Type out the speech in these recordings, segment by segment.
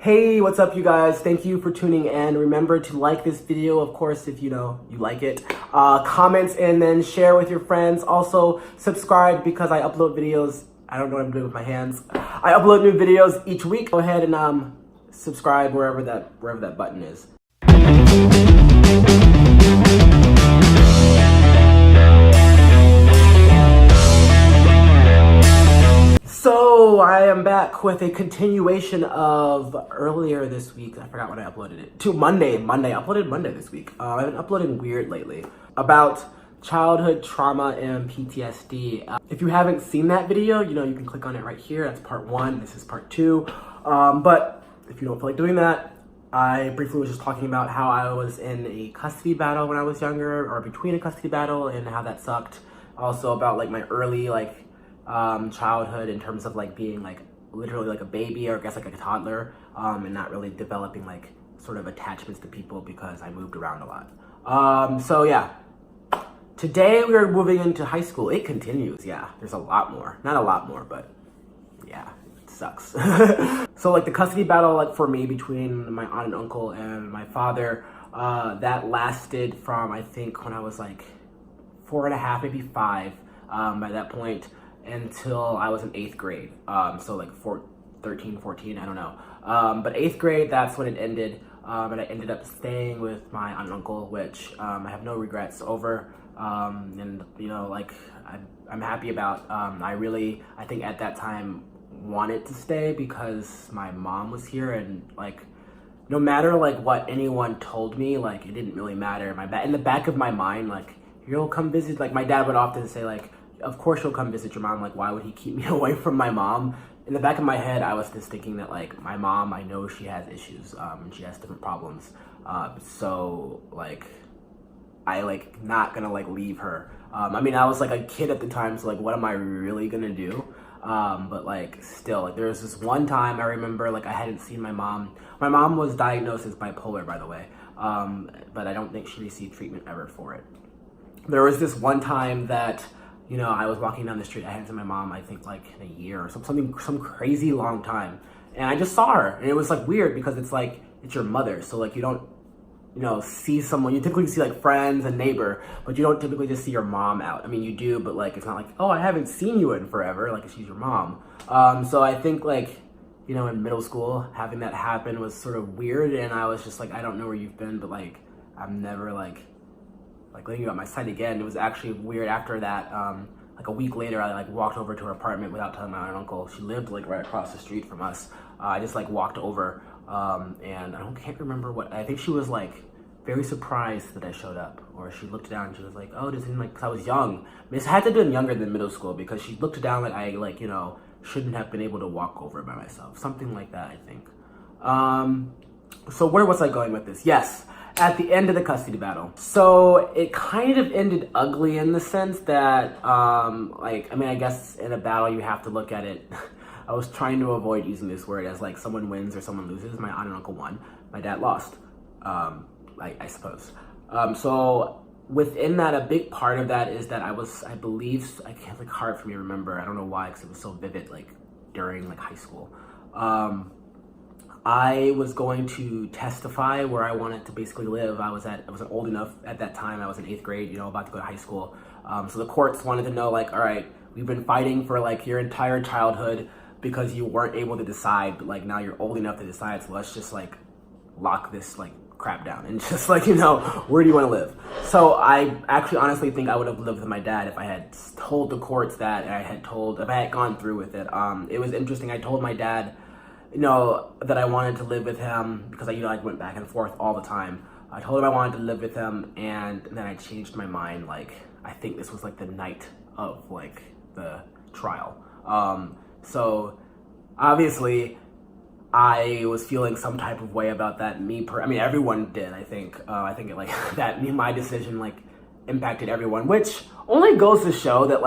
Hey, what's up you guys? Thank you for tuning in. Remember to like this video, of course, if you like it. Comments and then share with your friends. Also, subscribe because I upload videos. I don't know what I'm doing with my hands. I upload new videos each week. Go ahead and subscribe wherever that button is. So I am back with a continuation of earlier this week. I forgot when I uploaded it. To Monday. I uploaded Monday this week. I've been uploading weird lately about childhood trauma and PTSD. If you haven't seen that video, you can click on it right here. That's part 1. This is part 2. But if you don't feel like doing that, I briefly was just talking about how I was in a custody battle when I was younger, or between a custody battle, and how that sucked. Also about my early childhood in terms of being literally a baby, or I guess a toddler, and not really developing sort of attachments to people because I moved around a lot. So yeah, today we are moving into high school. It continues. Yeah, there's a lot more, not a lot more, but yeah, it sucks. So the custody battle for me between my aunt and uncle and my father, that lasted from I think when I was 4.5, maybe 5, by that point, until I was in 8th grade. So 13, 14, I don't know. But 8th grade, that's when it ended. And I ended up staying with my aunt and uncle, which I have no regrets over. And I'm happy about. I think at that time wanted to stay because my mom was here, and no matter what anyone told me, it didn't really matter. In the back of my mind, you'll come visit. My dad would often say of course you'll come visit your mom. Why would he keep me away from my mom? In the back of my head, I was just thinking that my mom, I know she has issues, and she has different problems. So I not gonna leave her. I mean, I was a kid at the time, so what am I really gonna do? But still, there was this one time I remember I hadn't seen my mom. My mom was diagnosed as bipolar, by the way, but I don't think she received treatment ever for it. There was this one time that I was walking down the street. I hadn't seen my mom, I think, in a year or some crazy long time. And I just saw her. And it was, weird because it's, it's your mother. So, you don't, see someone. You typically see, friends and neighbor. But you don't typically just see your mom out. I mean, you do, but, it's not oh, I haven't seen you in forever. She's your mom. So I think, in middle school, having that happen was sort of weird. And I was just I don't know where you've been, but, I'm never, letting you out my sight again. It was actually weird after that. A week later, I walked over to her apartment without telling my aunt and uncle. She lived right across the street from us. I just walked over, and I can't remember what. I think she was very surprised that I showed up, or she looked down and she was oh, does it mean cause I was young? I had to have been younger than middle school because she looked down I shouldn't have been able to walk over by myself, something like that, I think. So where was I going with this? Yes. At the end of the custody battle. So it kind of ended ugly in the sense that, I guess in a battle you have to look at it. I was trying to avoid using this word as someone wins or someone loses. My aunt and uncle won. My dad lost, I suppose. So within that, a big part of that is that I believe, it's hard for me to remember. I don't know why, because it was so vivid, during high school. I was going to testify where I wanted to basically live. I wasn't old enough at that time. I was in 8th grade, about to go to high school. So the courts wanted to know, all right, we've been fighting for your entire childhood because you weren't able to decide, but now you're old enough to decide. So let's just lock this crap down and just where do you want to live? So I actually honestly think I would have lived with my dad if I had told the courts that, and if I had gone through with it. It was interesting. I told my dad that I wanted to live with him because I went back and forth all the time. I told him I wanted to live with him, and then I changed my mind. I think this was the night of the trial. So obviously I was feeling some type of way about that. Everyone did. I think that my decision impacted everyone, which only goes to show that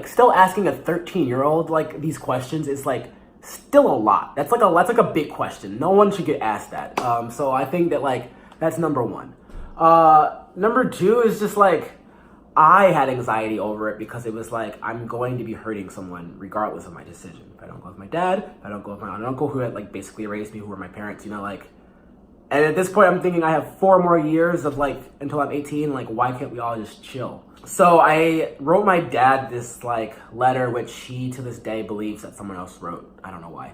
still asking a 13-year-old these questions is still a lot. That's a big question. No one should get asked that. So I think that that's number one. Number two is just I had anxiety over it because it was like, I'm going to be hurting someone regardless of my decision. If I don't go with my dad, if I don't go with my aunt and uncle who had like basically raised me, who were my parents, you know, like, and at this point I'm thinking I have 4 more years of like, until I'm 18, like why can't we all just chill? So I wrote my dad this like letter, which he to this day believes that someone else wrote. I don't know why.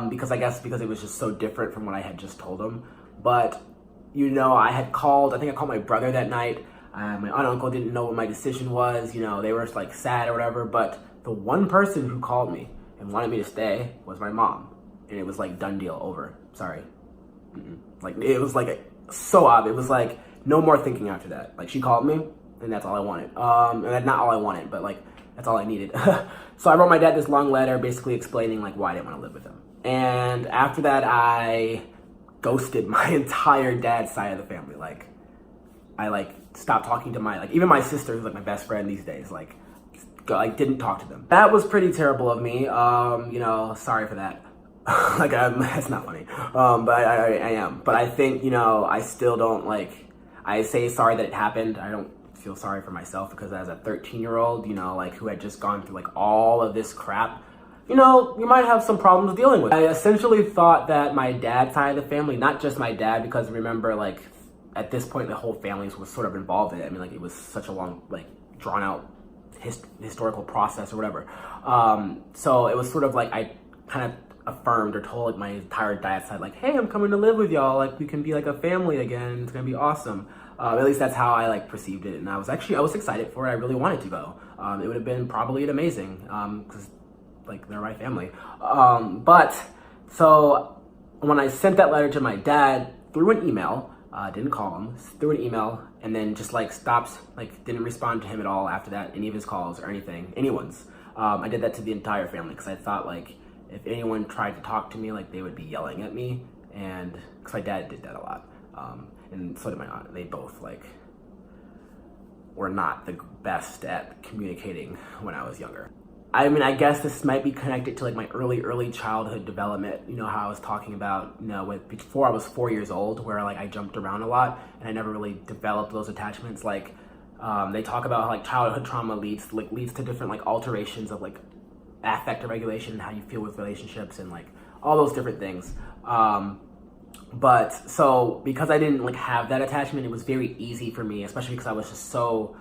Because I guess because it was just so different from what I had just told him. But, you know, I think I called my brother that night. My aunt and uncle didn't know what my decision was. You know, they were like sad or whatever. But the one person who called me and wanted me to stay was my mom. And it was like, done deal, over. Sorry. Like, it was like so obvious. It was like, no more thinking after that. Like, she called me and that's all I wanted. And not all I wanted, but like, that's all I needed. So I wrote my dad this long letter basically explaining like why I didn't want to live with him. And after that, I ghosted my entire dad's side of the family. Like, I like stopped talking to even my sister, who's like my best friend these days, like didn't talk to them. That was pretty terrible of me. You know, sorry for that. Like, that's not funny. But I am. But I think, you know, I still don't I say sorry that it happened. I don't feel sorry for myself because as a 13-year-old, you know, like who had just gone through like all of this crap, you know, you might have some problems dealing with. I essentially thought that my dad's side of the family, not just my dad, because remember, like, at this point, the whole family was sort of involved in it. I mean, like, it was such a long, like, drawn-out historical process or whatever. So it was sort of like I kind of affirmed or told like, my entire dad's side, like, hey, I'm coming to live with y'all. Like, we can be like a family again. It's going to be awesome. At least that's how I like perceived it. And I was excited for it. I really wanted to go. It would have been probably amazing because like they're my family. But so when I sent that letter to my dad through an email, didn't call him, through an email, and then just like stopped, like didn't respond to him at all after that, any of his calls or anything, anyone's. I did that to the entire family because I thought like if anyone tried to talk to me, like they would be yelling at me, and because my dad did that a lot. And so did my aunt. They both like were not the best at communicating when I was younger. I mean, I guess this might be connected to like my early childhood development. You know how I was talking about, you know, before I was 4 years old, where like I jumped around a lot and I never really developed those attachments. Like they talk about how like childhood trauma leads to different like alterations of like affective regulation and how you feel with relationships and like all those different things. But so because I didn't like have that attachment, it was very easy for me, especially because I was just so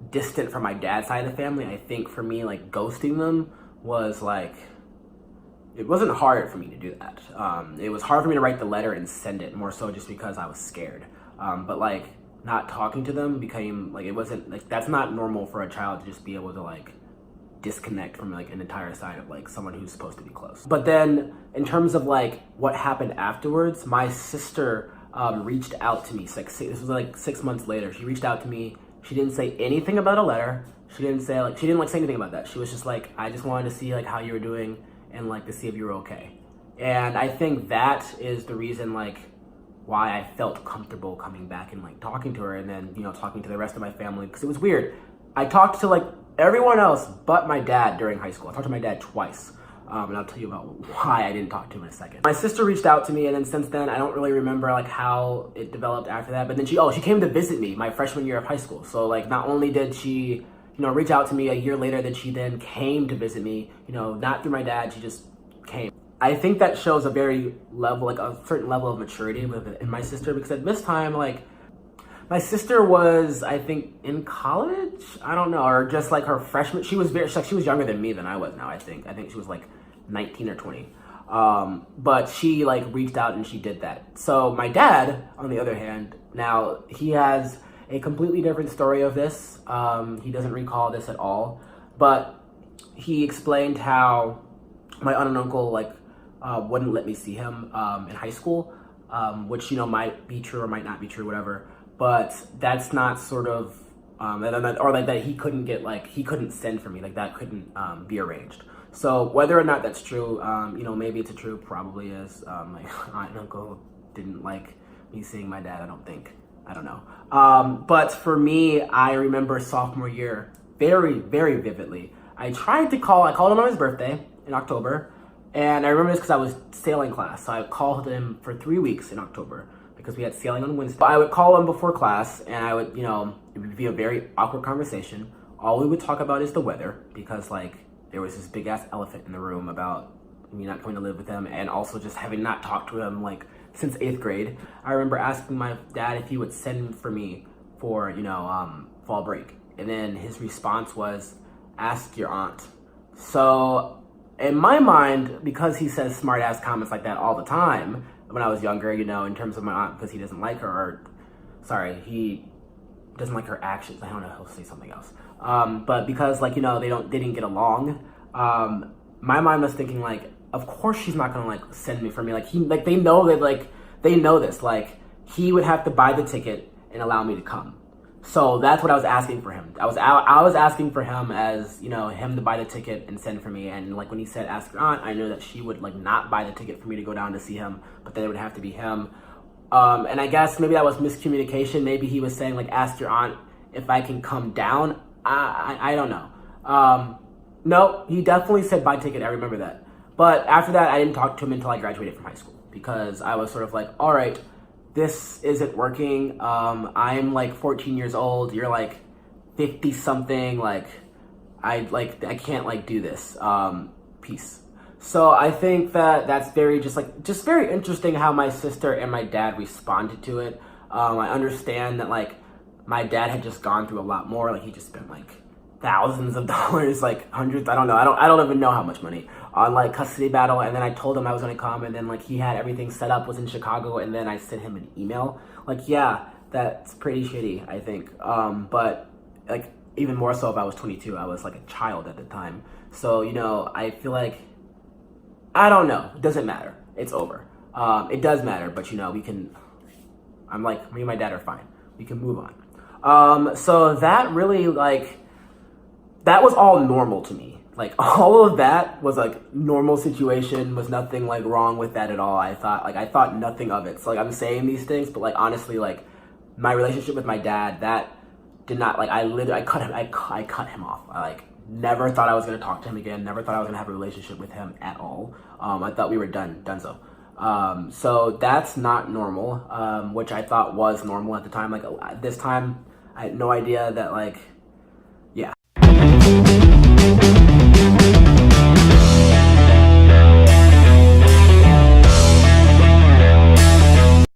distant from my dad's side of the family. I think for me, like ghosting them was like, it wasn't hard for me to do that. It was hard for me to write the letter and send it, more so just because I was scared. But like not talking to them became like, it wasn't like, that's not normal for a child to just be able to like disconnect from like an entire side of like someone who's supposed to be close. But then in terms of like what happened afterwards, my sister reached out to me. This was like 6 months later. She reached out to me. She didn't say anything about a letter. She didn't say anything about that. She was just like, I just wanted to see like how you were doing and like to see if you were okay. And I think that is the reason like why I felt comfortable coming back and like talking to her, and then, you know, talking to the rest of my family, because it was weird. I talked to like everyone else but my dad during high school. I talked to my dad twice. And I'll tell you about why I didn't talk to him in a second. My sister reached out to me, and then since then, I don't really remember like how it developed after that. But then she came to visit me my freshman year of high school. So like not only did she, you know, reach out to me a year later, that she then came to visit me, you know, not through my dad, she just came. I think that shows a certain level of maturity in my sister, because at this time, like, my sister was, I think, in college? I don't know, or just like her freshman. She was younger than me than I was now, I think. I think she was like 19 or 20. But she like reached out and she did that. So my dad, on the other hand, now he has a completely different story of this. He doesn't recall this at all, but he explained how my aunt and uncle like wouldn't let me see him in high school, which, you know, might be true or might not be true, whatever. But that's not sort of, or like that he couldn't send for me, like that couldn't be arranged. So whether or not that's true, you know, maybe it's true, probably is. My aunt and uncle didn't like me seeing my dad, I don't think. I don't know. But for me, I remember sophomore year very, very vividly. I called him on his birthday in October. And I remember this because I was sailing class. So I called him for 3 weeks in October. because we had sailing on Wednesday. I would call him before class, and I would, you know, it would be a very awkward conversation. All we would talk about is the weather, because like there was this big ass elephant in the room about me not going to live with him, and also just having not talked to him like since 8th grade. I remember asking my dad if he would send for me for, you know, fall break, and then his response was, ask your aunt. So in my mind, because he says smart ass comments like that all the time when I was younger, you know, in terms of my aunt, because he doesn't like her, or sorry, he doesn't like her actions. I don't know, he'll say something else. But because like, you know, they didn't get along, my mind was thinking like, of course she's not gonna like send me for me. Like they know that, like they know this, like he would have to buy the ticket and allow me to come. So that's what I was asking for him. I was asking for him as, you know, him to buy the ticket and send for me. And like when he said ask your aunt, I knew that she would like not buy the ticket for me to go down to see him, but then it would have to be him. And I guess maybe that was miscommunication. Maybe he was saying like ask your aunt if I can come down. I don't know. No, he definitely said buy ticket. I remember that. But after that, I didn't talk to him until I graduated from high school, because I was sort of like, all right, this isn't working. I'm like 14 years old. You're like 50 something. Like I can't like do this. Peace. So I think that that's very just very interesting how my sister and my dad responded to it. I understand that like my dad had just gone through a lot more. Like he just spent like thousands of dollars, like hundreds. I don't know. I don't even know how much money on like custody battle. And then I told him I was gonna come, and then like he had everything set up, was in Chicago, and then I sent him an email. Like, yeah, that's pretty shitty, I think. But like even more so if I was 22, I was like a child at the time. So, you know, I feel like, I don't know, it doesn't matter. It's over. It does matter, but you know, I'm like, me and my dad are fine. We can move on. So that really like, that was all normal to me. Like all of that was like normal situation, was nothing like wrong with that at all. I thought nothing of it. So like I'm saying these things, but like honestly, like my relationship with my dad, that did not, like I cut him off. I like never thought I was gonna talk to him again. Never thought I was gonna have a relationship with him at all. I thought we were donezo. So that's not normal, which I thought was normal at the time. Like at this time, I had no idea that like, yeah.